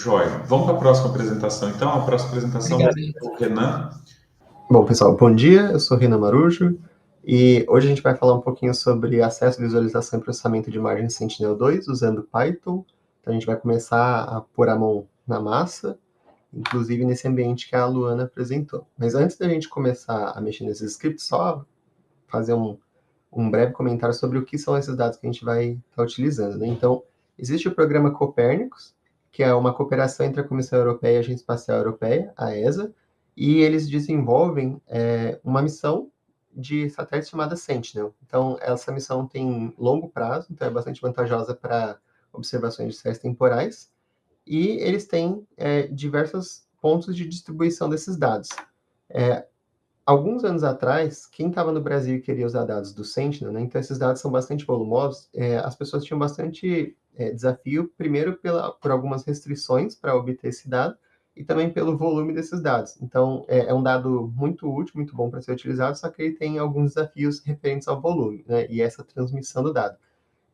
Joia. Vamos para a próxima apresentação, então. A próxima apresentação vai Obrigado. ser o Renan. Bom, pessoal, bom dia. Eu sou Renan Marujo e hoje a gente vai falar um pouquinho sobre acesso, visualização e processamento de imagens Sentinel-2 usando Python. Então, a gente vai começar a pôr a mão na massa, inclusive nesse ambiente que a Luana apresentou. Mas antes da gente começar a mexer nesses scripts, só fazer um breve comentário sobre o que são esses dados que a gente vai estar utilizando, né? Então, existe o programa Copérnicos, que é uma cooperação entre a Comissão Europeia e a Agência Espacial Europeia, a ESA, e eles desenvolvem uma missão de satélite chamada Sentinel. Então, essa missão tem longo prazo, então é bastante vantajosa para observações de séries temporais, e eles têm diversos pontos de distribuição desses dados. Alguns anos atrás, quem estava no Brasil e queria usar dados do Sentinel, né, então esses dados são bastante volumosos, as pessoas tinham bastante desafio, primeiro por algumas restrições para obter esse dado, e também pelo volume desses dados. Então, é um dado muito útil, muito bom para ser utilizado, só que ele tem alguns desafios referentes ao volume, né, e essa transmissão do dado.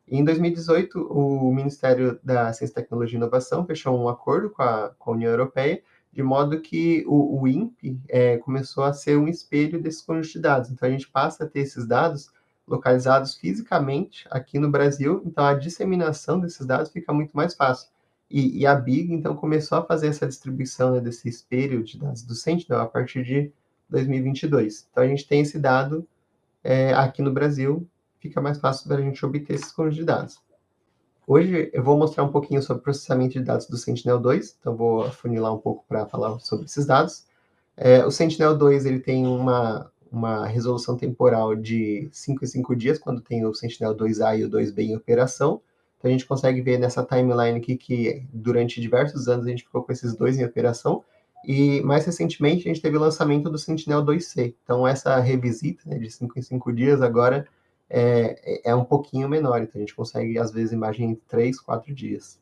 Em 2018, o Ministério da Ciência, Tecnologia e Inovação fechou um acordo com a União Europeia, de modo que o INPE começou a ser um espelho desses conjuntos de dados. Então, a gente passa a ter esses dados localizados fisicamente aqui no Brasil, então a disseminação desses dados fica muito mais fácil. E a BIG, então, começou a fazer essa distribuição, né, desse espelho de dados do Sentinel a partir de 2022. Então, a gente tem esse dado aqui no Brasil, fica mais fácil da gente obter esses conjuntos de dados. Hoje eu vou mostrar um pouquinho sobre o processamento de dados do Sentinel-2, então vou afunilar um pouco para falar sobre esses dados. O Sentinel-2 ele tem uma resolução temporal de 5 em 5 dias, quando tem o Sentinel-2A e o 2B em operação. Então a gente consegue ver nessa timeline aqui que durante diversos anos a gente ficou com esses dois em operação, e mais recentemente a gente teve o lançamento do Sentinel-2C. Então essa revisita, né, de 5 em 5 dias agora é um pouquinho menor, então a gente consegue, às vezes, imagem em 3, 4 dias.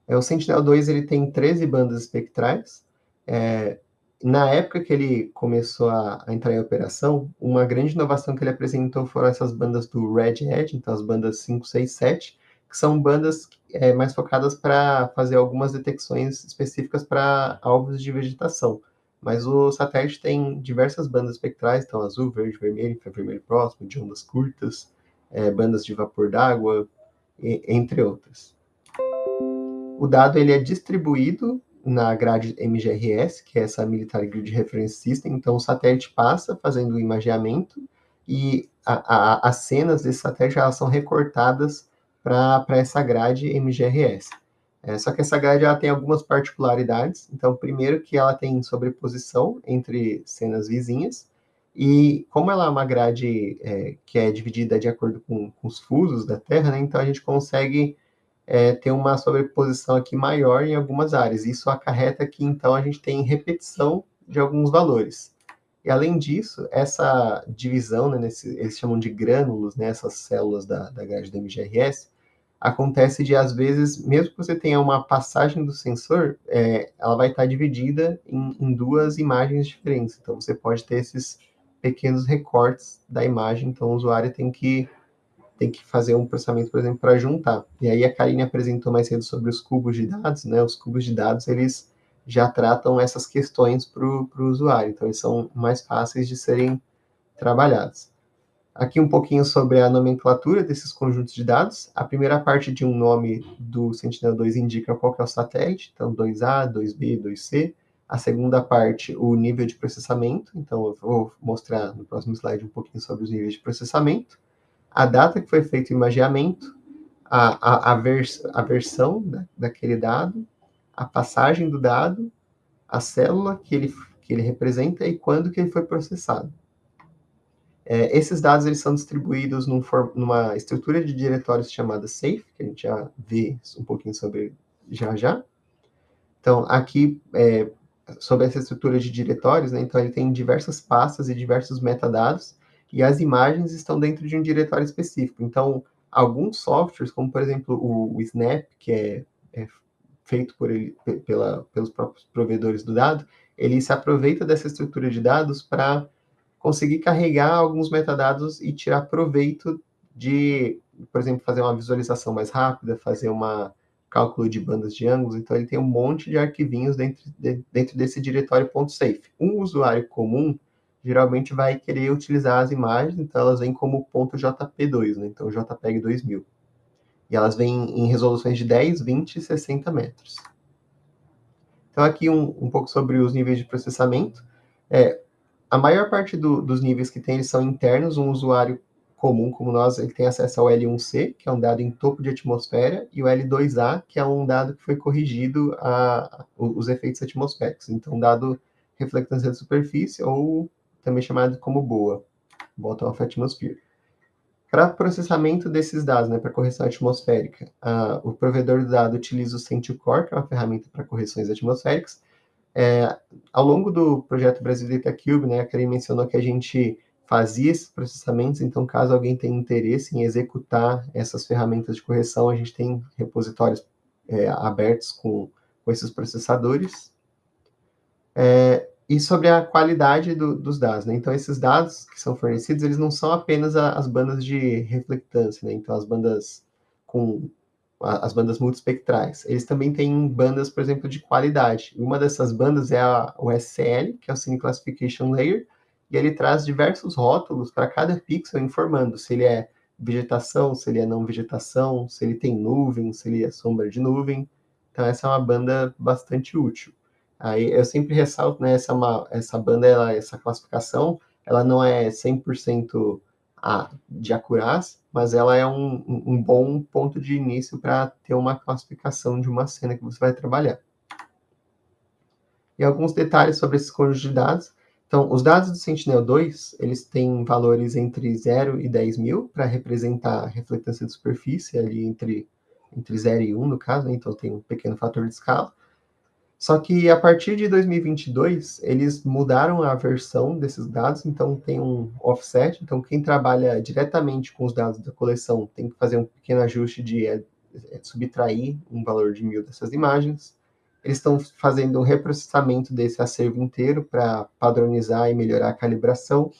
O Sentinel-2 ele tem 13 bandas espectrais. Na época que ele começou a entrar em operação, uma grande inovação que ele apresentou foram essas bandas do Red Edge, então as bandas 5, 6, 7, que são bandas mais focadas para fazer algumas detecções específicas para alvos de vegetação. Mas o satélite tem diversas bandas espectrais, então azul, verde, vermelho, infravermelho próximo, de ondas curtas, bandas de vapor d'água, entre outras. O dado ele é distribuído na grade MGRS, que é essa Military Grid Reference System, então o satélite passa fazendo o imageamento e as cenas desse satélite elas são recortadas para essa grade MGRS. Só que essa grade ela tem algumas particularidades. Então, primeiro que ela tem sobreposição entre cenas vizinhas, e como ela é uma grade que é dividida de acordo com os fusos da Terra, né, então a gente consegue ter uma sobreposição aqui maior em algumas áreas. Isso acarreta que, então, a gente tem repetição de alguns valores. E, além disso, essa divisão, né, eles chamam de grânulos, né, essas células da grade do MGRS, acontece de, às vezes, mesmo que você tenha uma passagem do sensor, ela vai estar dividida em duas imagens diferentes. Então, você pode ter esses pequenos recortes da imagem, então o usuário tem que fazer um processamento, por exemplo, para juntar. E aí a Karine apresentou mais cedo sobre os cubos de dados, né? Os cubos de dados, eles já tratam essas questões para o usuário, então eles são mais fáceis de serem trabalhados. Aqui um pouquinho sobre a nomenclatura desses conjuntos de dados. A primeira parte de um nome do Sentinel-2 indica qual que é o satélite, então 2A, 2B, 2C. A segunda parte, o nível de processamento, então eu vou mostrar no próximo slide um pouquinho sobre os níveis de processamento. A data que foi feito o imageamento, a versão daquele dado, a passagem do dado, a célula que ele representa e quando que ele foi processado. Esses dados eles são distribuídos numa estrutura de diretórios chamada SAFE, que a gente já vê um pouquinho sobre já. Então, aqui, sobre essa estrutura de diretórios, né, então ele tem diversas pastas e diversos metadados, e as imagens estão dentro de um diretório específico. Então, alguns softwares, como por exemplo o Snap, que é feito pelos próprios provedores do dado, ele se aproveita dessa estrutura de dados para conseguir carregar alguns metadados e tirar proveito de, por exemplo, fazer uma visualização mais rápida, fazer uma cálculo de bandas de ângulos, então ele tem um monte de arquivinhos dentro desse diretório .safe. Um usuário comum geralmente vai querer utilizar as imagens, então elas vêm como .jp2, né? Então JPEG 2000. E elas vêm em resoluções de 10, 20 e 60 metros. Então aqui um pouco sobre os níveis de processamento. A maior parte dos níveis que tem, eles são internos. Um usuário comum, como nós, ele tem acesso ao L1C, que é um dado em topo de atmosfera, e o L2A, que é um dado que foi corrigido os efeitos atmosféricos. Então, um dado reflectância de superfície, ou também chamado como BOA, Bottom of Atmosphere. Para processamento desses dados, né, para correção atmosférica, o provedor do dado utiliza o CentiCore, que é uma ferramenta para correções atmosféricas. Ao longo do projeto Brasil Data Cube, né, a Karen mencionou que a gente fazia esses processamentos, então caso alguém tenha interesse em executar essas ferramentas de correção, a gente tem repositórios abertos com esses processadores. E sobre a qualidade dos dados, né? Então esses dados que são fornecidos, eles não são apenas as bandas de reflectância, né? Então as bandas multiespectrais. Eles também têm bandas, por exemplo, de qualidade. Uma dessas bandas é o SCL, que é o Scene Classification Layer, e ele traz diversos rótulos para cada pixel, informando se ele é vegetação, se ele é não vegetação, se ele tem nuvem, se ele é sombra de nuvem. Então essa é uma banda bastante útil. Aí eu sempre ressalto, né, essa banda, essa classificação, ela não é 100% de acurácia, mas ela é um bom ponto de início para ter uma classificação de uma cena que você vai trabalhar. E alguns detalhes sobre esses conjuntos de dados. Então, os dados do Sentinel-2, eles têm valores entre 0 e 10 mil para representar a reflectância de superfície, ali entre 0 e 1, no caso, né? Então tem um pequeno fator de escala. Só que a partir de 2022, eles mudaram a versão desses dados, então tem um offset. Então, quem trabalha diretamente com os dados da coleção tem que fazer um pequeno ajuste de subtrair um valor de 1000 dessas imagens. Eles estão fazendo um reprocessamento desse acervo inteiro para padronizar e melhorar a calibração.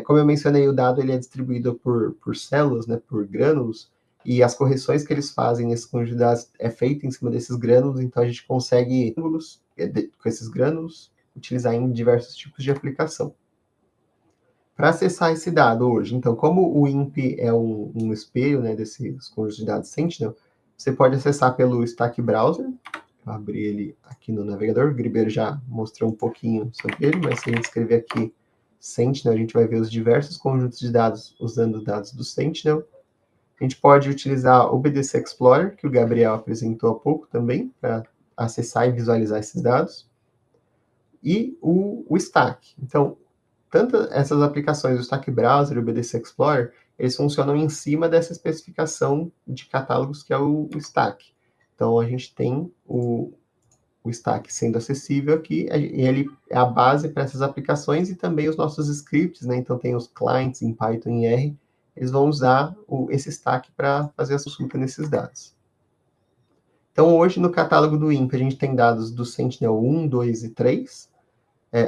Como eu mencionei, o dado ele é distribuído por células, né, por grânulos, e as correções que eles fazem nesse conjunto de dados é feita em cima desses grânulos, então a gente consegue ângulos com esses grânulos utilizar em diversos tipos de aplicação. Para acessar esse dado hoje, então, como o INPE é um espelho, né, desses conjuntos de dados Sentinel, você pode acessar pelo Stack Browser. Vou abrir ele aqui no navegador. O Gribeiro já mostrou um pouquinho sobre ele, mas se a gente escrever aqui Sentinel, a gente vai ver os diversos conjuntos de dados usando dados do Sentinel. A gente pode utilizar o BDC Explorer, que o Gabriel apresentou há pouco também, para acessar e visualizar esses dados. E o Stack. Então, tanto essas aplicações, o Stack Browser e o BDC Explorer, eles funcionam em cima dessa especificação de catálogos que é o Stack. Então, a gente tem o Stack sendo acessível aqui, e ele é a base para essas aplicações e também os nossos scripts, né? Então, tem os clients em Python e R, eles vão usar esse Stack para fazer a consulta nesses dados. Então, hoje, no catálogo do INPE, a gente tem dados do Sentinel 1, 2 e 3.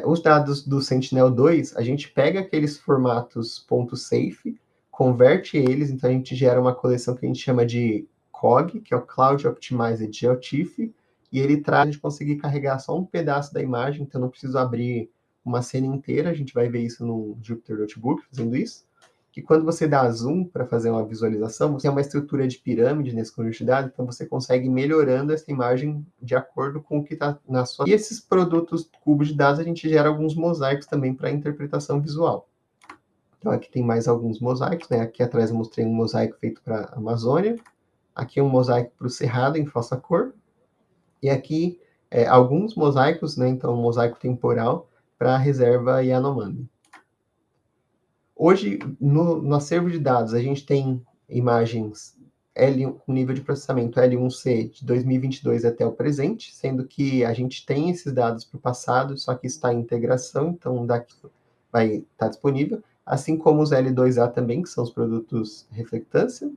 Os dados do Sentinel-2, a gente pega aqueles formatos .safe, converte eles, então a gente gera uma coleção que a gente chama de COG, que é o Cloud Optimized GeoTIFF, e ele traz a gente conseguir carregar só um pedaço da imagem, então não preciso abrir uma cena inteira, a gente vai ver isso no Jupyter Notebook fazendo isso, que quando você dá zoom para fazer uma visualização, você tem uma estrutura de pirâmide nesse conjunto de dados, então você consegue ir melhorando essa imagem de acordo com o que está na sua... E esses produtos cubos de dados, a gente gera alguns mosaicos também para interpretação visual. Então aqui tem mais alguns mosaicos, né? Aqui atrás eu mostrei um mosaico feito para a Amazônia, aqui um mosaico para o Cerrado em falsa cor, e aqui alguns mosaicos, né? Então um mosaico temporal para a reserva Yanomami. Hoje, no acervo de dados, a gente tem imagens com nível de processamento L1C de 2022 até o presente, sendo que a gente tem esses dados para o passado, só que está em integração, então daqui vai estar disponível, assim como os L2A também, que são os produtos reflectância.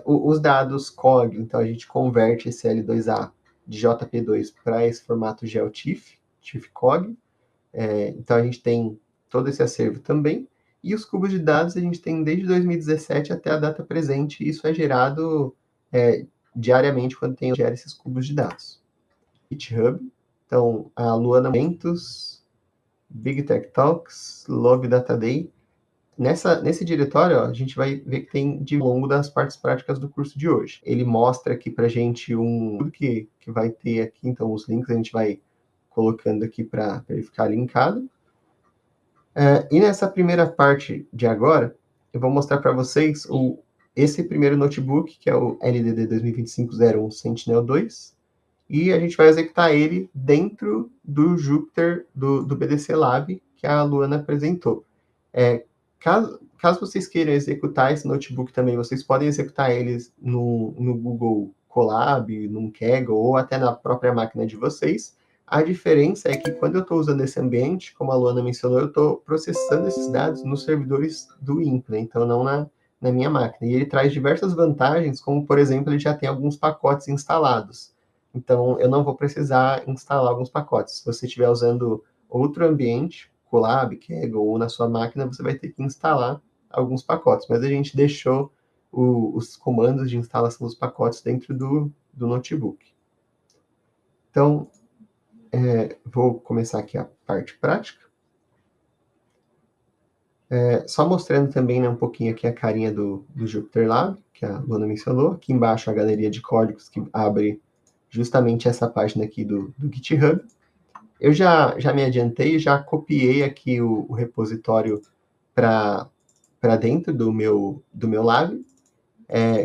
Os dados COG, então a gente converte esse L2A de JP2 para esse formato GeoTIFF, TIFF-COG. Então a gente tem todo esse acervo também. E os cubos de dados a gente tem desde 2017 até a data presente, e isso é gerado diariamente quando gera esses cubos de dados. GitHub, então a Luana Momentos, Big Tech Talks, Love Data Day. Nesse diretório, ó, a gente vai ver que tem de longo das partes práticas do curso de hoje. Ele mostra aqui para a gente tudo que vai ter aqui, então os links a gente vai colocando aqui para ele ficar linkado. E nessa primeira parte de agora, eu vou mostrar para vocês esse primeiro notebook, que é o LDD 2025-01 Sentinel-2, e a gente vai executar ele dentro do Jupyter do BDC Lab, que a Luana apresentou. Caso vocês queiram executar esse notebook também, vocês podem executar eles no Google Colab, no Kaggle, ou até na própria máquina de vocês. A diferença é que quando eu estou usando esse ambiente, como a Luana mencionou, eu estou processando esses dados nos servidores do INPE, né? Então não na minha máquina. E ele traz diversas vantagens, como, por exemplo, ele já tem alguns pacotes instalados. Então, eu não vou precisar instalar alguns pacotes. Se você estiver usando outro ambiente, Colab, Kaggle, ou na sua máquina, você vai ter que instalar alguns pacotes. Mas a gente deixou os comandos de instalação dos pacotes dentro do notebook. Então, vou começar aqui a parte prática. Só mostrando também, né, um pouquinho aqui a carinha do Jupyter Lab, que a Luana mencionou. Aqui embaixo a galeria de códigos que abre justamente essa página aqui do GitHub. Eu já me adiantei, já copiei aqui o repositório para dentro do meu lab.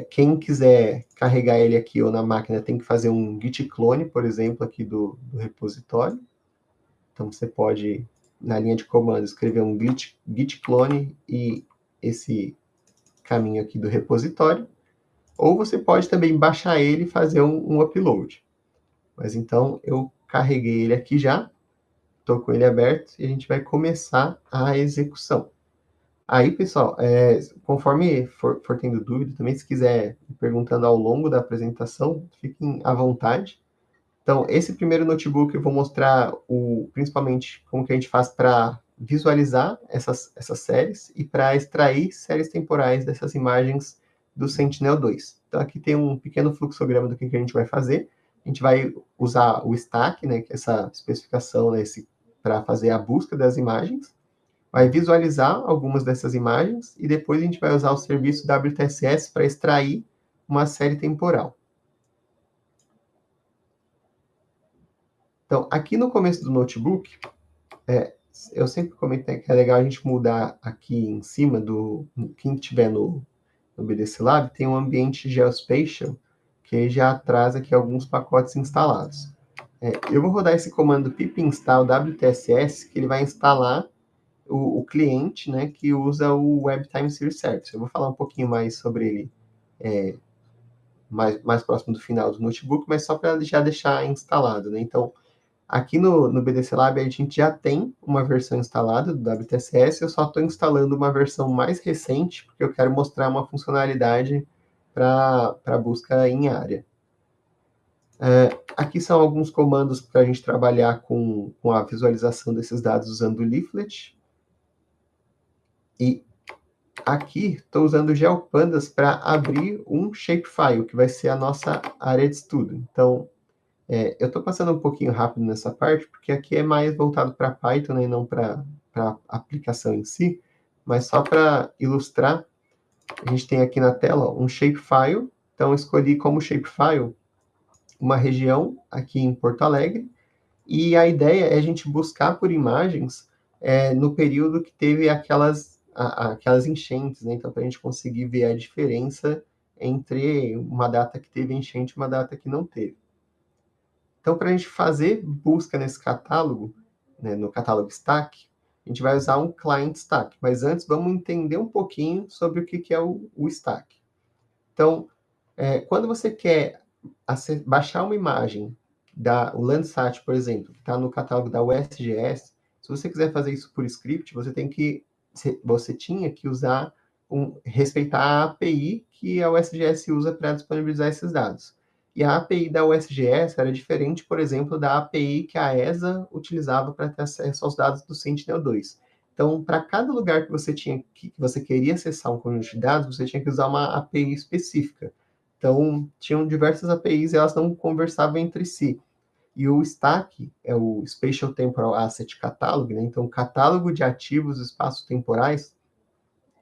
Quem quiser carregar ele aqui ou na máquina tem que fazer um git clone, por exemplo, aqui do repositório. Então, você pode, na linha de comando, escrever um git clone e esse caminho aqui do repositório. Ou você pode também baixar ele e fazer um upload. Mas então, eu carreguei ele aqui já. Estou com ele aberto e a gente vai começar a execução. Aí, pessoal, conforme for tendo dúvida, também se quiser ir perguntando ao longo da apresentação, fiquem à vontade. Então, esse primeiro notebook eu vou mostrar principalmente como que a gente faz para visualizar essas séries e para extrair séries temporais dessas imagens do Sentinel-2. Então, aqui tem um pequeno fluxograma do que a gente vai fazer. A gente vai usar o stack, né, que é essa especificação, né, para fazer a busca das imagens. Vai visualizar algumas dessas imagens e depois a gente vai usar o serviço WTSS para extrair uma série temporal. Então, aqui no começo do notebook, eu sempre comento que é legal a gente mudar aqui em cima quem estiver no BDC Lab, tem um ambiente Geospatial, que já traz aqui alguns pacotes instalados. Eu vou rodar esse comando pip install WTSS, que ele vai instalar o cliente, né, que usa o WebTime Series Service. Eu vou falar um pouquinho mais sobre ele mais próximo do final do notebook, mas só para já deixar instalado, né? Então, aqui no BDC Lab a gente já tem uma versão instalada do WTSS, eu só estou instalando uma versão mais recente, porque eu quero mostrar uma funcionalidade para busca em área. Aqui são alguns comandos para a gente trabalhar com a visualização desses dados usando o leaflet. E aqui estou usando o GeoPandas para abrir um shapefile, que vai ser a nossa área de estudo. Então, eu estou passando um pouquinho rápido nessa parte, porque aqui é mais voltado para Python, né, e não para a aplicação em si, mas só para ilustrar, a gente tem aqui na tela ó, um shapefile. Então, escolhi como shapefile uma região aqui em Porto Alegre, e a ideia é a gente buscar por imagens no período que teve aquelas enchentes, né? Então, para a gente conseguir ver a diferença entre uma data que teve enchente e uma data que não teve. Então, para a gente fazer busca nesse catálogo, né, no catálogo Stack, a gente vai usar um Client Stack. Mas antes, vamos entender um pouquinho sobre o que é o Stack. Então, quando você quer baixar uma imagem o Landsat, por exemplo, que está no catálogo da USGS, se você quiser fazer isso por script, você tinha que respeitar a API que a USGS usa para disponibilizar esses dados. E a API da USGS era diferente, por exemplo, da API que a ESA utilizava para ter acesso aos dados do Sentinel-2. Então, para cada lugar que você queria acessar um conjunto de dados, você tinha que usar uma API específica. Então, tinham diversas APIs e elas não conversavam entre si. E o stack é o Spatial Temporal Asset Catalog, né? Então, o catálogo de ativos espaço-temporais,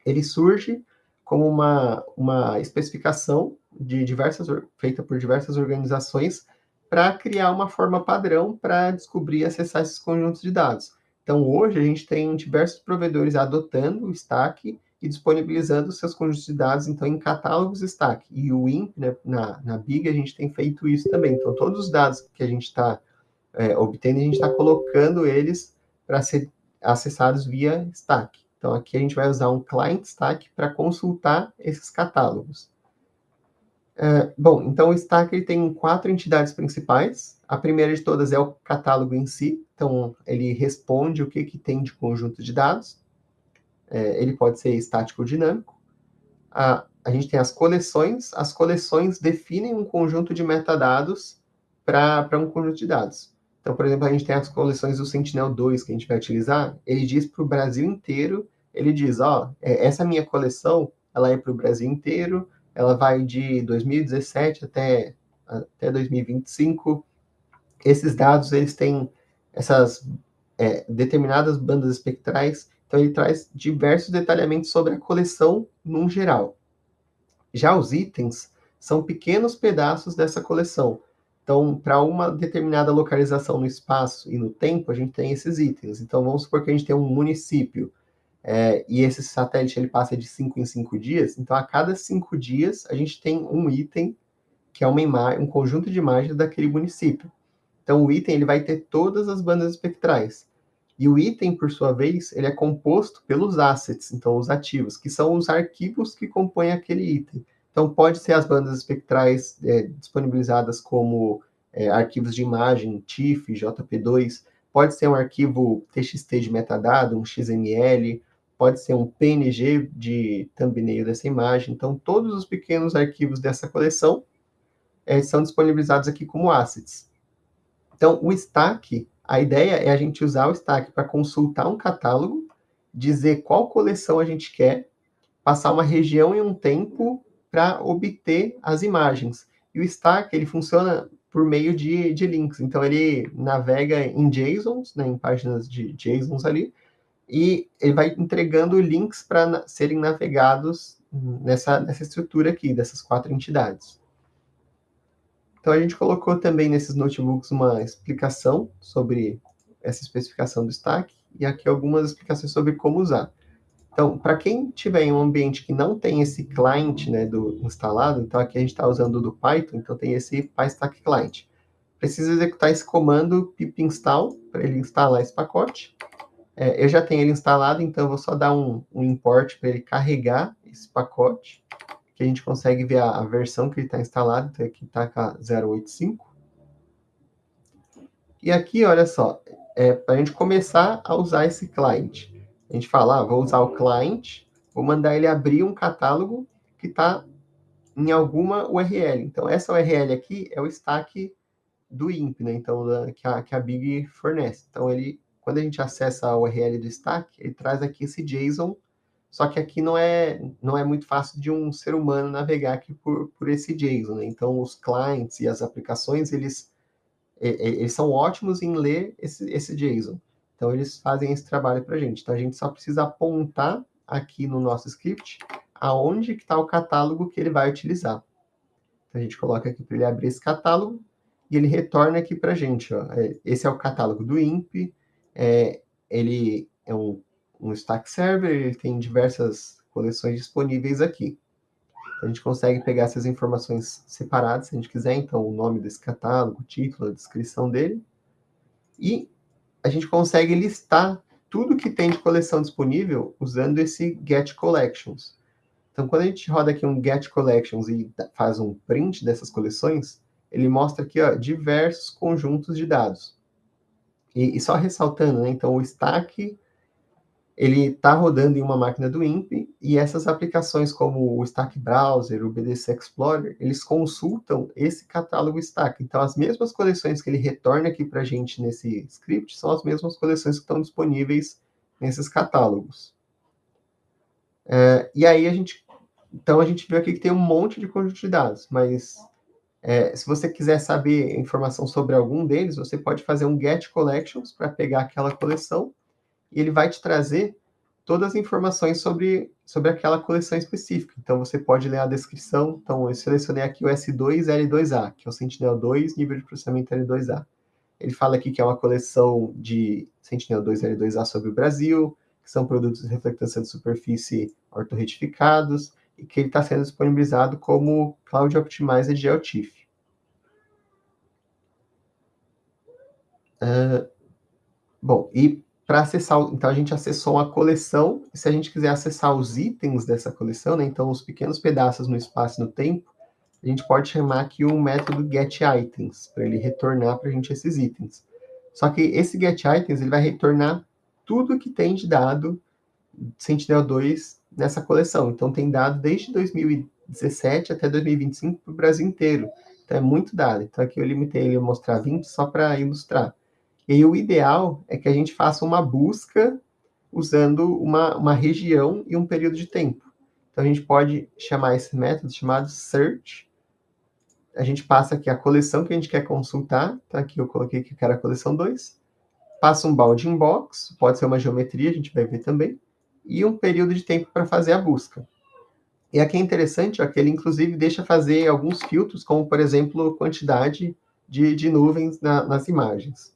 ele surge como uma especificação feita por diversas organizações para criar uma forma padrão para descobrir e acessar esses conjuntos de dados. Então, hoje, a gente tem diversos provedores adotando o stack e disponibilizando seus conjuntos de dados, então, em catálogos stack. E o WIMP, né, na Big, a gente tem feito isso também. Então, todos os dados que a gente está obtendo, a gente está colocando eles para ser acessados via stack. Então, aqui a gente vai usar um client stack para consultar esses catálogos. Bom, então o stack ele tem 4 entidades principais. A primeira de todas é o catálogo em si. Então, ele responde o que tem de conjunto de dados. Ele pode ser estático ou dinâmico. A gente tem as coleções. As coleções definem um conjunto de metadados para um conjunto de dados. Então, por exemplo, a gente tem as coleções do Sentinel-2 que a gente vai utilizar. Ele diz para o Brasil inteiro, ele diz, essa minha coleção, ela é para o Brasil inteiro, ela vai de 2017 até 2025. Esses dados, eles têm essas determinadas bandas espectrais, então ele traz diversos detalhamentos sobre a coleção num geral. Já os itens são pequenos pedaços dessa coleção. Então, para uma determinada localização no espaço e no tempo, a gente tem esses itens. Então, vamos supor que a gente tem um município, e esse satélite ele passa de 5 em 5 dias. Então, a cada 5 dias, a gente tem um item, que é um conjunto de imagens daquele município. Então, o item ele vai ter todas as bandas espectrais. E o item, por sua vez, ele é composto pelos assets, então os ativos, que são os arquivos que compõem aquele item. Então, pode ser as bandas espectrais disponibilizadas como arquivos de imagem, TIFF, JP2, pode ser um arquivo TXT de metadado, um XML, pode ser um PNG de thumbnail dessa imagem. Então, todos os pequenos arquivos dessa coleção são disponibilizados aqui como assets. Então, o stack, a ideia é a gente usar o stack para consultar um catálogo, dizer qual coleção a gente quer, passar uma região e um tempo para obter as imagens. E o stack, ele funciona por meio de links. Então, ele navega em JSONs, né, em páginas de JSONs ali, e ele vai entregando links para serem navegados nessa estrutura aqui, dessas 4 entidades. Então, a gente colocou também nesses notebooks uma explicação sobre essa especificação do stack e aqui algumas explicações sobre como usar. Então, para quem tiver em um ambiente que não tem esse client, né, instalado, então aqui a gente está usando do Python, então tem esse PyStack Client. Precisa executar esse comando pip install para ele instalar esse pacote. Eu já tenho ele instalado, então eu vou só dar um import para ele carregar esse pacote, que a gente consegue ver a versão que ele está instalado, então aqui está com a 085. E aqui, olha só, para a gente começar a usar esse client. A gente fala, vou usar o client, vou mandar ele abrir um catálogo que está em alguma URL. Então, essa URL aqui é o stack do IMP, né? Então, que a Big fornece. Então, quando a gente acessa a URL do stack, ele traz aqui esse JSON, só que aqui não é muito fácil de um ser humano navegar aqui por esse JSON, né? Então, os clients e as aplicações, eles são ótimos em ler esse JSON. Então, eles fazem esse trabalho para a gente. Então, a gente só precisa apontar aqui no nosso script aonde que está o catálogo que ele vai utilizar. Então, a gente coloca aqui para ele abrir esse catálogo e ele retorna aqui para a gente. Esse é o catálogo do IMP. Ele é um stack server, ele tem diversas coleções disponíveis aqui. A gente consegue pegar essas informações separadas, se a gente quiser, então o nome desse catálogo, o título, a descrição dele, e a gente consegue listar tudo que tem de coleção disponível usando esse get collections. Então, quando a gente roda aqui um get collections e faz um print dessas coleções, ele mostra aqui diversos conjuntos de dados. E só ressaltando, né, então o stack ele está rodando em uma máquina do INPE, e essas aplicações como o Stack Browser, o BDC Explorer, eles consultam esse catálogo Stack. Então, as mesmas coleções que ele retorna aqui para a gente nesse script são as mesmas coleções que estão disponíveis nesses catálogos. E aí a gente Então, a gente viu aqui que tem um monte de conjunto de dados, mas se você quiser saber informação sobre algum deles, você pode fazer um get collections para pegar aquela coleção e ele vai te trazer todas as informações sobre aquela coleção específica. Então, você pode ler a descrição. Então, eu selecionei aqui o S2L2A, que é o Sentinel-2, nível de processamento L2A. Ele fala aqui que é uma coleção de Sentinel-2 L2A sobre o Brasil, que são produtos de reflectância de superfície ortorretificados, e que ele está sendo disponibilizado como Cloud Optimizer de GeoTIFF. Bom, e para acessar, então a gente acessou uma coleção, e se a gente quiser acessar os itens dessa coleção, né, então os pequenos pedaços no espaço e no tempo, a gente pode chamar aqui um método getItems, para ele retornar para a gente esses itens. Só que esse getItems ele vai retornar tudo que tem de dado Sentinel-2 nessa coleção. Então tem dado desde 2017 até 2025 para o Brasil inteiro. Então é muito dado. Então aqui eu limitei ele a mostrar 20 só para ilustrar. E aí o ideal é que a gente faça uma busca usando uma região e um período de tempo. Então a gente pode chamar esse método chamado search. A gente passa aqui a coleção que a gente quer consultar. Então aqui eu coloquei que eu quero a coleção 2. Passa um bounding box, pode ser uma geometria, a gente vai ver também. E um período de tempo para fazer a busca. E aqui é interessante, ó, que ele inclusive deixa fazer alguns filtros, como por exemplo, quantidade de nuvens nas imagens.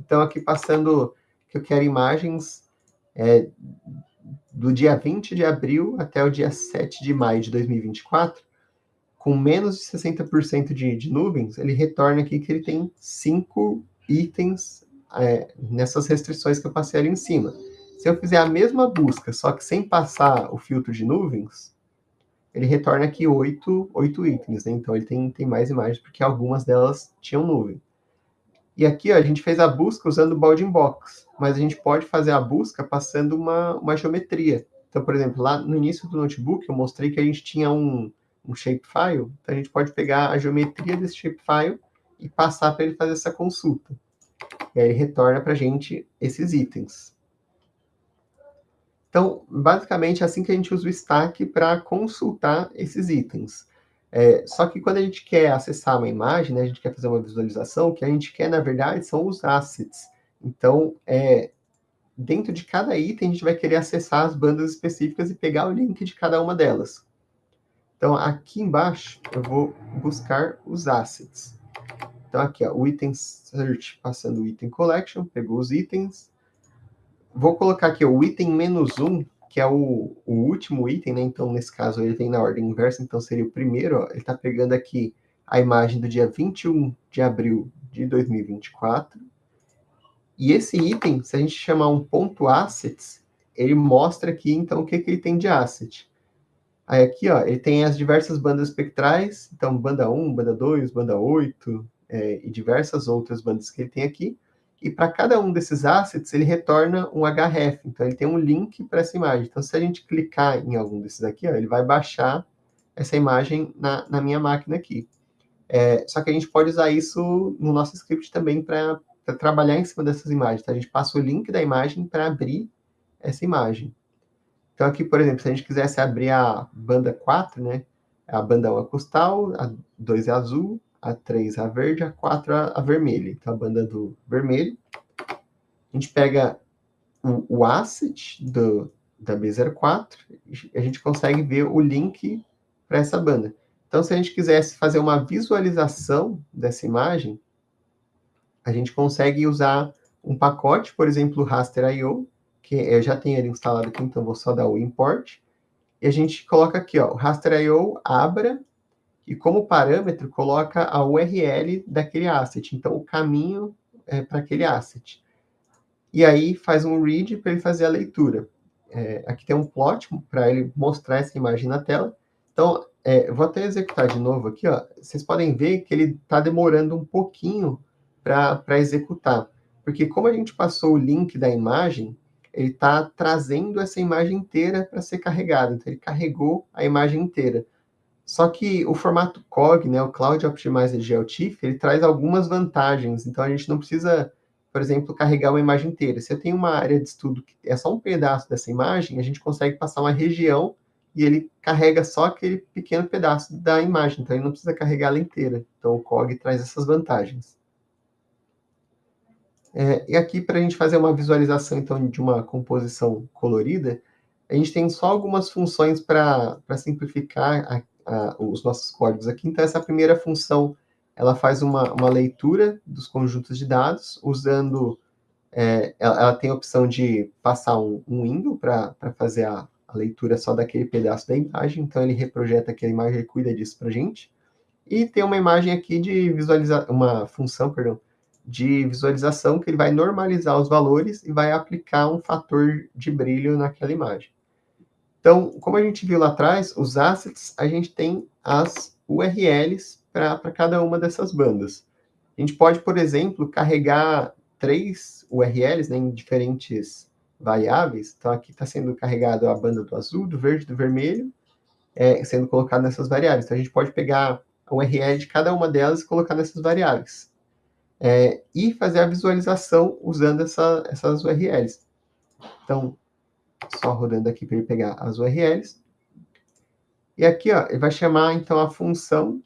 Então, aqui passando que eu quero imagens do dia 20 de abril até o dia 7 de maio de 2024, com menos de 60% de nuvens, ele retorna aqui que ele tem 5 itens nessas restrições que eu passei ali em cima. Se eu fizer a mesma busca, só que sem passar o filtro de nuvens, ele retorna aqui 8 itens, né? Então ele tem mais imagens, porque algumas delas tinham nuvem. E aqui ó, a gente fez a busca usando o bounding box, mas a gente pode fazer a busca passando uma geometria. Então, por exemplo, lá no início do notebook eu mostrei que a gente tinha um shapefile, então a gente pode pegar a geometria desse shapefile e passar para ele fazer essa consulta. E aí ele retorna para a gente esses itens. Então, basicamente, é assim que a gente usa o stack para consultar esses itens. Só que quando a gente quer acessar uma imagem, né, a gente quer fazer uma visualização, o que a gente quer, na verdade, são os assets. Então, dentro de cada item, a gente vai querer acessar as bandas específicas e pegar o link de cada uma delas. Então, aqui embaixo, eu vou buscar os assets. Então, aqui, ó, o item search, passando o item collection, pegou os itens. Vou colocar aqui o item -1, que é o último item, né? Então, nesse caso, ele vem na ordem inversa, então seria o primeiro. Ó. Ele está pegando aqui a imagem do dia 21 de abril de 2024. E esse item, se a gente chamar um ponto assets, ele mostra aqui, então, o que ele tem de asset. Aí aqui, ó, ele tem as diversas bandas espectrais, então banda 1, banda 2, banda 8, e diversas outras bandas que ele tem aqui. E para cada um desses assets, ele retorna um href, então ele tem um link para essa imagem. Então, se a gente clicar em algum desses aqui, ó, ele vai baixar essa imagem na minha máquina aqui. Só que a gente pode usar isso no nosso script também para trabalhar em cima dessas imagens. Então, a gente passa o link da imagem para abrir essa imagem. Então, aqui, por exemplo, se a gente quisesse abrir a banda 4, né? A banda 1 é costal, a 2 é azul, a 3 é a verde, a 4 é a vermelha. Então, a banda do vermelho. A gente pega o asset da B04 e a gente consegue ver o link para essa banda. Então, se a gente quisesse fazer uma visualização dessa imagem, a gente consegue usar um pacote, por exemplo, raster.io, que eu já tenho ele instalado aqui, então vou só dar o import. E a gente coloca aqui, ó, o raster.io abra, e como parâmetro coloca a URL daquele asset, então o caminho para aquele asset. E aí faz um read para ele fazer a leitura. Aqui tem um plot para ele mostrar essa imagem na tela. Então, vou até executar de novo aqui, ó. Vocês podem ver que ele está demorando um pouquinho para executar. Porque como a gente passou o link da imagem, ele está trazendo essa imagem inteira para ser carregada. Então, ele carregou a imagem inteira. Só que o formato COG, né, o Cloud Optimizer GeoTIFF, ele traz algumas vantagens. Então, a gente não precisa, por exemplo, carregar uma imagem inteira. Se eu tenho uma área de estudo que é só um pedaço dessa imagem, a gente consegue passar uma região e ele carrega só aquele pequeno pedaço da imagem, então ele não precisa carregar ela inteira. Então o COG traz essas vantagens. E aqui, para a gente fazer uma visualização, então, de uma composição colorida, a gente tem só algumas funções para simplificar os nossos códigos aqui. Então, essa primeira função, ela faz uma leitura dos conjuntos de dados, usando... ela tem a opção de passar um window para fazer a leitura só daquele pedaço da imagem, então ele reprojeta aquela imagem e cuida disso para a gente. E tem uma imagem aqui de visualizar, uma função, perdão, de visualização que ele vai normalizar os valores e vai aplicar um fator de brilho naquela imagem. Então, como a gente viu lá atrás, os assets, a gente tem as URLs para cada uma dessas bandas. A gente pode, por exemplo, carregar 3 URLs, né, em diferentes variáveis. Então, aqui está sendo carregado a banda do azul, do verde, do vermelho, sendo colocado nessas variáveis. Então, a gente pode pegar a URL de cada uma delas e colocar nessas variáveis. E fazer a visualização usando essas URLs. Então, só rodando aqui para ele pegar as URLs. E aqui, ó, ele vai chamar, então, a função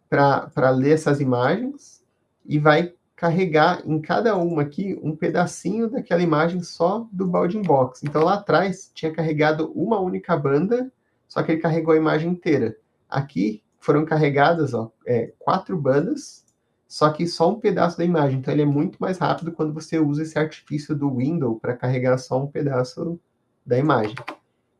para ler essas imagens e vai carregar em cada uma aqui um pedacinho daquela imagem só do Bounding Box. Então, lá atrás, tinha carregado uma única banda, só que ele carregou a imagem inteira. Aqui foram carregadas 4 bandas, só que só um pedaço da imagem. Então, ele é muito mais rápido quando você usa esse artifício do window para carregar só um pedaço da imagem.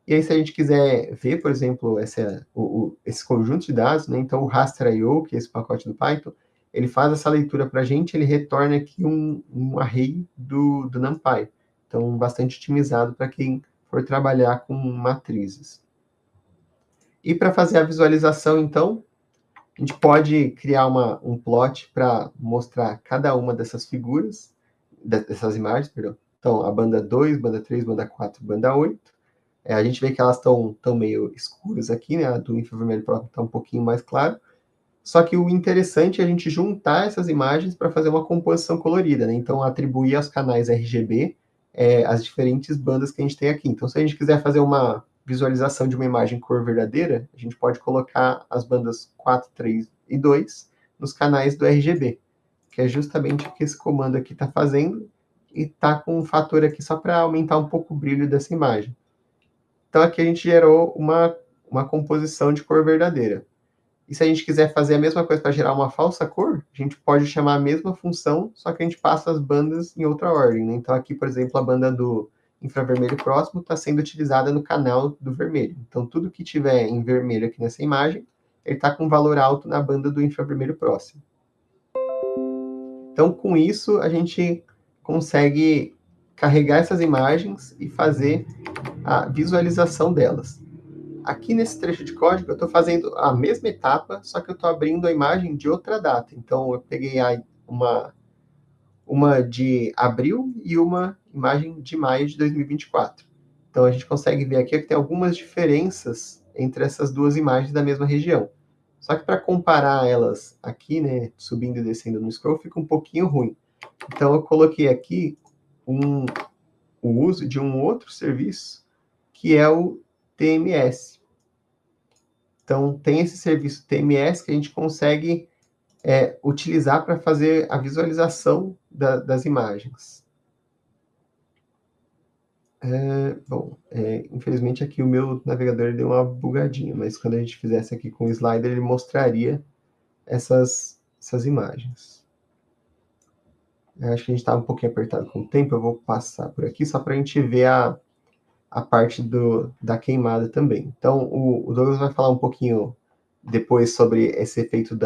E aí, se a gente quiser ver, por exemplo, esse conjunto de dados, né, então o raster.io, que é esse pacote do Python, ele faz essa leitura para a gente, ele retorna aqui um array do NumPy. Então, bastante otimizado para quem for trabalhar com matrizes. E para fazer a visualização, então, a gente pode criar um plot para mostrar cada uma dessas figuras, dessas imagens, perdão. Então, a banda 2, banda 3, banda 4, banda 8. A gente vê que elas estão meio escuras aqui, né? A do infravermelho próximo está um pouquinho mais claro. Só que o interessante é a gente juntar essas imagens para fazer uma composição colorida, né? Então, atribuir aos canais RGB as diferentes bandas que a gente tem aqui. Então, se a gente quiser fazer uma visualização de uma imagem cor verdadeira, a gente pode colocar as bandas 4, 3 e 2 nos canais do RGB, que é justamente o que esse comando aqui está fazendo, e está com um fator aqui só para aumentar um pouco o brilho dessa imagem. Então, aqui a gente gerou uma composição de cor verdadeira. E se a gente quiser fazer a mesma coisa para gerar uma falsa cor, a gente pode chamar a mesma função, só que a gente passa as bandas em outra ordem, né? Então, aqui, por exemplo, a banda do infravermelho próximo está sendo utilizada no canal do vermelho. Então, tudo que tiver em vermelho aqui nessa imagem, ele está com um valor alto na banda do infravermelho próximo. Então, com isso, a gente consegue carregar essas imagens e fazer a visualização delas. Aqui nesse trecho de código, eu estou fazendo a mesma etapa, só que eu estou abrindo a imagem de outra data. Então, eu peguei uma de abril e uma imagem de maio de 2024. Então, a gente consegue ver aqui que tem algumas diferenças entre essas duas imagens da mesma região. Só que para comparar elas aqui, né, subindo e descendo no scroll, fica um pouquinho ruim. Então, eu coloquei aqui o uso de um outro serviço, que é o TMS. Então, tem esse serviço TMS que a gente consegue utilizar para fazer a visualização das imagens. Infelizmente aqui o meu navegador deu uma bugadinha, mas quando a gente fizesse aqui com o slider, ele mostraria essas imagens. Eu acho que a gente estava um pouquinho apertado com o tempo, eu vou passar por aqui só para a gente ver a parte da queimada também. Então, o Douglas vai falar um pouquinho depois sobre esse efeito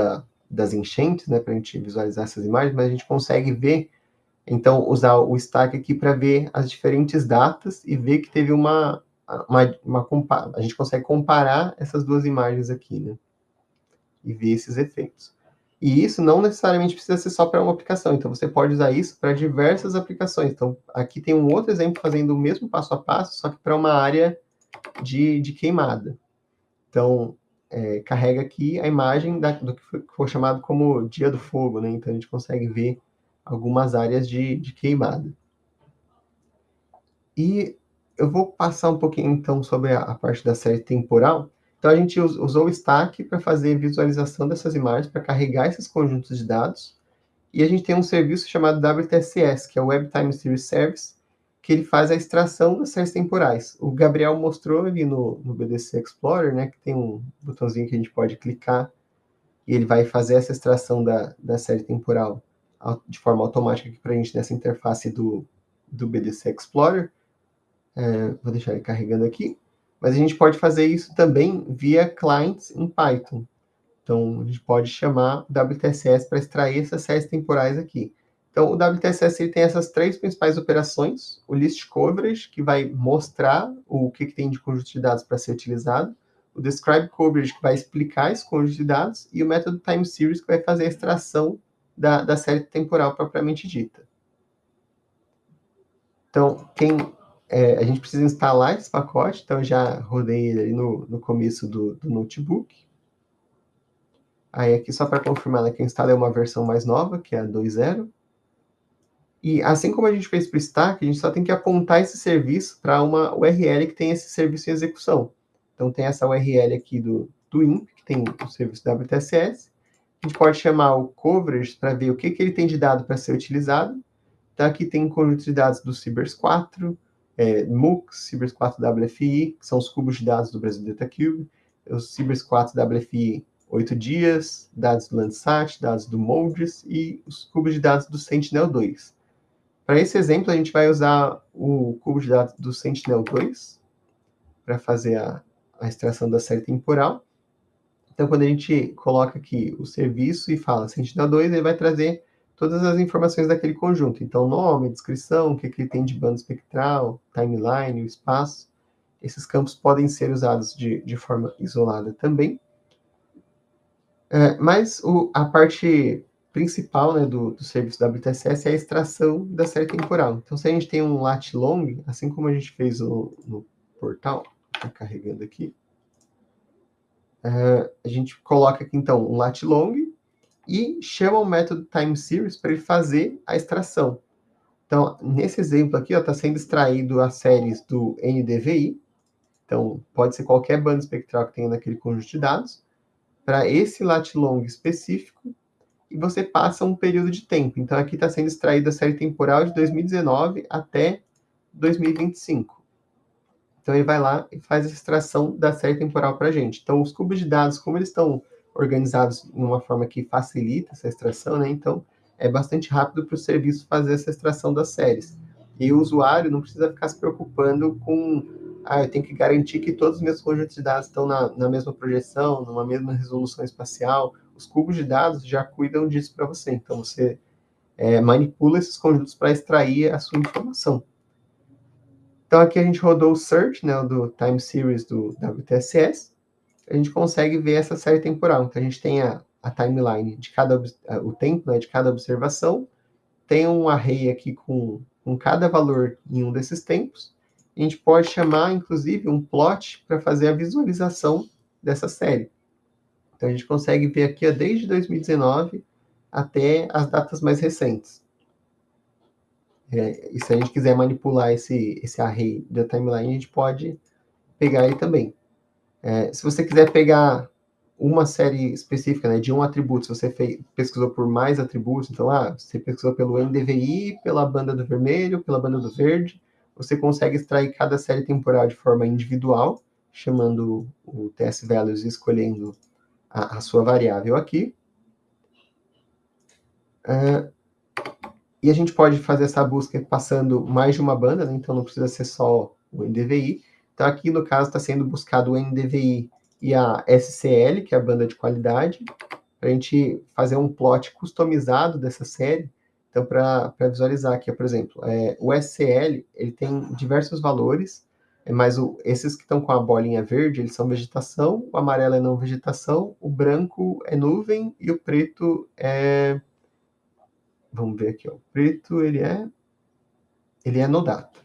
das enchentes, né, para a gente visualizar essas imagens, mas a gente consegue ver, então, usar o stack aqui para ver as diferentes datas e ver que teve a gente consegue comparar essas duas imagens aqui, né, e ver esses efeitos. E isso não necessariamente precisa ser só para uma aplicação, então você pode usar isso para diversas aplicações. Então, aqui tem um outro exemplo fazendo o mesmo passo a passo, só que para uma área de queimada. Então, carrega aqui a imagem do que foi chamado como Dia do Fogo, né? Então, a gente consegue ver algumas áreas de queimada. E eu vou passar um pouquinho, então, sobre a parte da série temporal. Então, a gente usou o Stack para fazer visualização dessas imagens, para carregar esses conjuntos de dados. E a gente tem um serviço chamado WTSS, que é o Web Time Series Service, que ele faz a extração das séries temporais. O Gabriel mostrou ali no BDC Explorer, né, que tem um botãozinho que a gente pode clicar e ele vai fazer essa extração da série temporal de forma automática aqui para a gente nessa interface do BDC Explorer. Vou deixar ele carregando aqui. Mas a gente pode fazer isso também via clients em Python. Então, a gente pode chamar o WTSS para extrair essas séries temporais aqui. Então, o WTSS ele tem essas três principais operações. O list coverage, que vai mostrar o que tem de conjunto de dados para ser utilizado. O describe coverage, que vai explicar esse conjunto de dados. E o método time series, que vai fazer a extração da série temporal propriamente dita. Então, a gente precisa instalar esse pacote. Então, eu já rodei ele ali no começo do notebook. Aí aqui, só para confirmar, né, que eu instalei uma versão mais nova, que é a 2.0. E assim como a gente fez para o Stack, a gente só tem que apontar esse serviço para uma URL que tem esse serviço em execução. Então, tem essa URL aqui do INP, que tem o serviço WTSS. A gente pode chamar o coverage para ver o que ele tem de dado para ser utilizado. Então, aqui tem um conjunto de dados do Cibers 4, MOOC, Cibers 4 WFI, que são os cubos de dados do Brasil DataCube, os Cibers 4 WFI 8 dias, dados do Landsat, dados do Moldris e os cubos de dados do Sentinel-2. Para esse exemplo, a gente vai usar o cubo de dados do Sentinel-2 para fazer a extração da série temporal. Então, quando a gente coloca aqui o serviço e fala Sentinel-2, ele vai trazer todas as informações daquele conjunto. Então, nome, descrição, o que ele tem de banda espectral, timeline, o espaço. Esses campos podem ser usados de forma isolada também. Mas a parte principal, né, do serviço WTSS é a extração da série temporal. Então, se a gente tem um lat long, assim como a gente fez no portal, está carregando aqui, a gente coloca aqui, então, um lat long e chama o método time series para ele fazer a extração. Então, nesse exemplo aqui, está sendo extraído as séries do NDVI, então pode ser qualquer banda espectral que tenha naquele conjunto de dados, para esse lat long específico, e você passa um período de tempo. Então, aqui está sendo extraída a série temporal de 2019 até 2025. Então, ele vai lá e faz a extração da série temporal para a gente. Então, os cubos de dados, como eles estão organizados de uma forma que facilita essa extração, né? Então, é bastante rápido para o serviço fazer essa extração das séries. E o usuário não precisa ficar se preocupando com eu tenho que garantir que todos os meus conjuntos de dados estão na mesma projeção, numa mesma resolução espacial. Os cubos de dados já cuidam disso para você. Então, você manipula esses conjuntos para extrair a sua informação. Então, aqui a gente rodou o search, né, do time series do WTSS. A gente consegue ver essa série temporal. Então, a gente tem a timeline de o tempo, né, de cada observação. Tem um array aqui com cada valor em um desses tempos. A gente pode chamar, inclusive, um plot para fazer a visualização dessa série. Então, a gente consegue ver aqui desde 2019 até as datas mais recentes. E se a gente quiser manipular esse array da timeline, a gente pode pegar ele também. Se você quiser pegar uma série específica, né, de um atributo, se você pesquisou por mais atributos, então, você pesquisou pelo NDVI, pela banda do vermelho, pela banda do verde, você consegue extrair cada série temporal de forma individual, chamando o TS-values e escolhendo a sua variável aqui. E a gente pode fazer essa busca passando mais de uma banda, né? Então não precisa ser só o NDVI. Então aqui, no caso, está sendo buscado o NDVI e a SCL, que é a banda de qualidade, para a gente fazer um plot customizado dessa série. Então, para visualizar aqui, por exemplo, o SCL ele tem diversos valores, mas esses que estão com a bolinha verde, eles são vegetação, o amarelo é não vegetação, o branco é nuvem e o preto é... Vamos ver aqui, ó. O preto, ele é no data.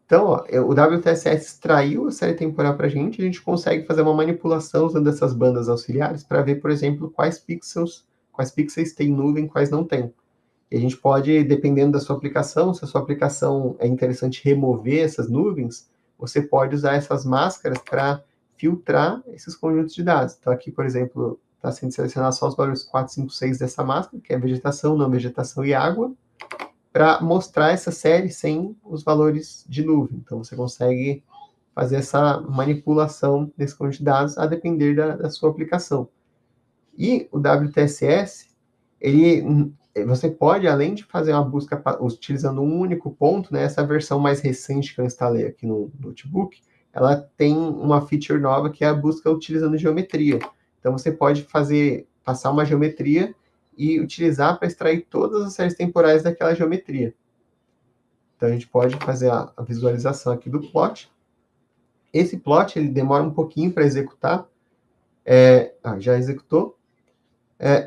Então, o WTSS extraiu a série temporal para a gente consegue fazer uma manipulação usando essas bandas auxiliares para ver, por exemplo, quais pixels tem nuvem, quais não tem. E a gente pode, dependendo da sua aplicação, se a sua aplicação é interessante remover essas nuvens, você pode usar essas máscaras para filtrar esses conjuntos de dados. Então, aqui, por exemplo, está sendo selecionado só os valores 4, 5, 6 dessa máscara, que é vegetação, não vegetação e água, para mostrar essa série sem os valores de nuvem. Então, você consegue fazer essa manipulação desse conjunto de dados a depender da sua aplicação. E o WTSS, você pode, além de fazer uma busca utilizando um único ponto, né, essa versão mais recente que eu instalei aqui no notebook, ela tem uma feature nova que é a busca utilizando geometria. Então, você pode passar uma geometria e utilizar para extrair todas as séries temporais daquela geometria. Então, a gente pode fazer a visualização aqui do plot. Esse plot, ele demora um pouquinho para executar. Já executou.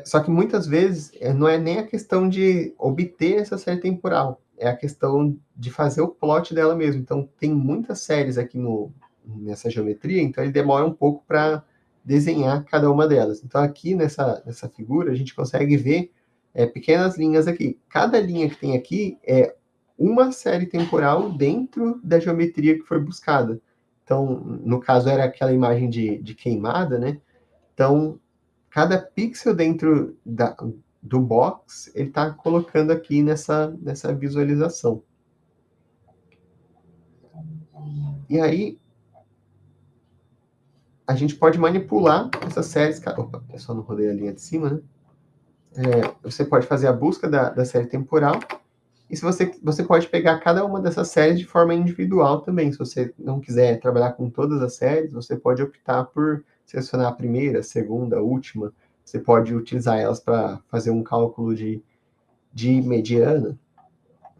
Só que muitas vezes não é nem a questão de obter essa série temporal, é a questão de fazer o plot dela mesmo. Então, tem muitas séries aqui nessa geometria, então ele demora um pouco para desenhar cada uma delas. Então, aqui nessa figura, a gente consegue ver pequenas linhas aqui. Cada linha que tem aqui é uma série temporal dentro da geometria que foi buscada. Então, no caso, era aquela imagem de queimada, né? Então, cada pixel dentro do box, ele está colocando aqui nessa visualização. E aí, a gente pode manipular essas séries. Opa, eu só não rodei a linha de cima, né? Você pode fazer a busca da série temporal. E se você pode pegar cada uma dessas séries de forma individual também. Se você não quiser trabalhar com todas as séries, você pode optar por selecionar a primeira, a segunda, a última. Você pode utilizar elas para fazer um cálculo de mediana.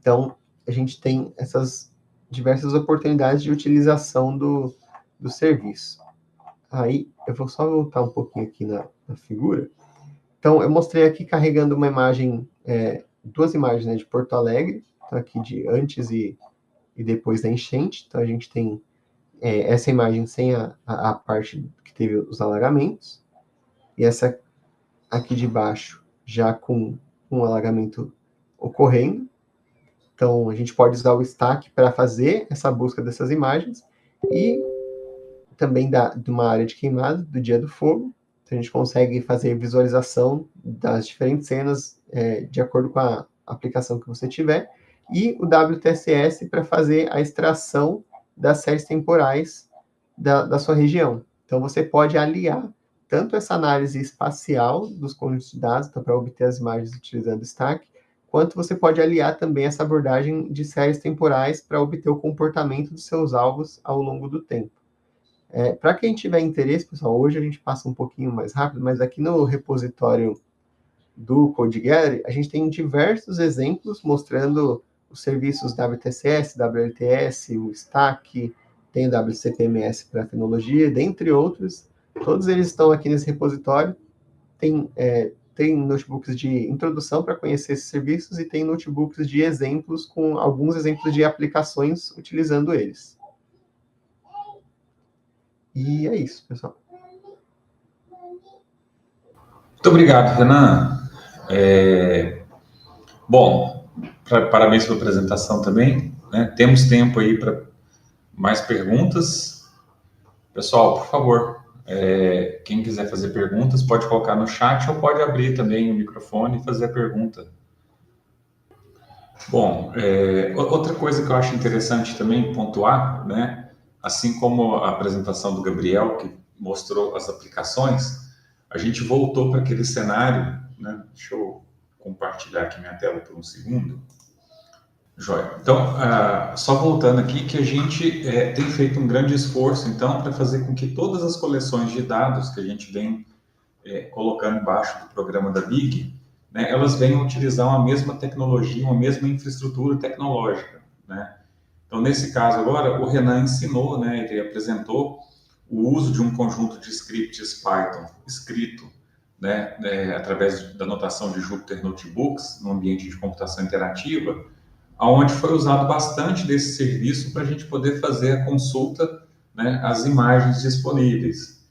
Então, a gente tem essas diversas oportunidades de utilização do serviço. Aí, eu vou só voltar um pouquinho aqui na figura. Então, eu mostrei aqui carregando uma imagem, duas imagens, né, de Porto Alegre, então aqui de antes e depois da enchente. Então, a gente tem essa imagem sem a parte que teve os alagamentos, e essa aqui de baixo já com um alagamento ocorrendo. Então, a gente pode usar o stack para fazer essa busca dessas imagens, e também de uma área de queimada, do dia do fogo. Então, a gente consegue fazer visualização das diferentes cenas de acordo com a aplicação que você tiver, e o WTSS para fazer a extração das séries temporais da sua região. Então, você pode aliar tanto essa análise espacial dos conjuntos de dados, então, para obter as imagens utilizando o stack, quanto você pode aliar também essa abordagem de séries temporais para obter o comportamento dos seus alvos ao longo do tempo. Para quem tiver interesse, pessoal, hoje a gente passa um pouquinho mais rápido, mas aqui no repositório do CodeGather, a gente tem diversos exemplos mostrando os serviços WTCS, WLTS, o Stack, tem o WCPMS para tecnologia, dentre outros. Todos eles estão aqui nesse repositório. Tem notebooks de introdução para conhecer esses serviços e tem notebooks de exemplos com alguns exemplos de aplicações utilizando eles. E é isso, pessoal. Muito obrigado, Renan. Bom, parabéns pela apresentação também, né? Temos tempo aí para mais perguntas. Pessoal, por favor, quem quiser fazer perguntas pode colocar no chat ou pode abrir também o microfone e fazer a pergunta. Bom, outra coisa que eu acho interessante também pontuar, né? Assim como a apresentação do Gabriel, que mostrou as aplicações, a gente voltou para aquele cenário, né? Deixa eu compartilhar aqui minha tela por um segundo. Joia. Então, só voltando aqui, que a gente tem feito um grande esforço, então, para fazer com que todas as coleções de dados que a gente vem colocando embaixo do programa da Big, né, elas venham utilizar uma mesma tecnologia, uma mesma infraestrutura tecnológica, né? Então, nesse caso agora, o Renan ensinou, né, ele apresentou o uso de um conjunto de scripts Python escrito, né, através da notação de Jupyter Notebooks, no ambiente de computação interativa, onde foi usado bastante desse serviço para a gente poder fazer a consulta, né, às imagens disponíveis.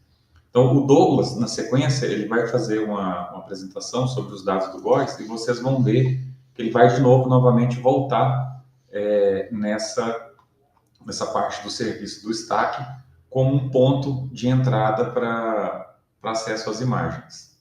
Então, o Douglas, na sequência, ele vai fazer uma apresentação sobre os dados do GOES e vocês vão ver que ele vai de novo, novamente, voltar nessa parte do serviço do Stack como um ponto de entrada para acesso às imagens.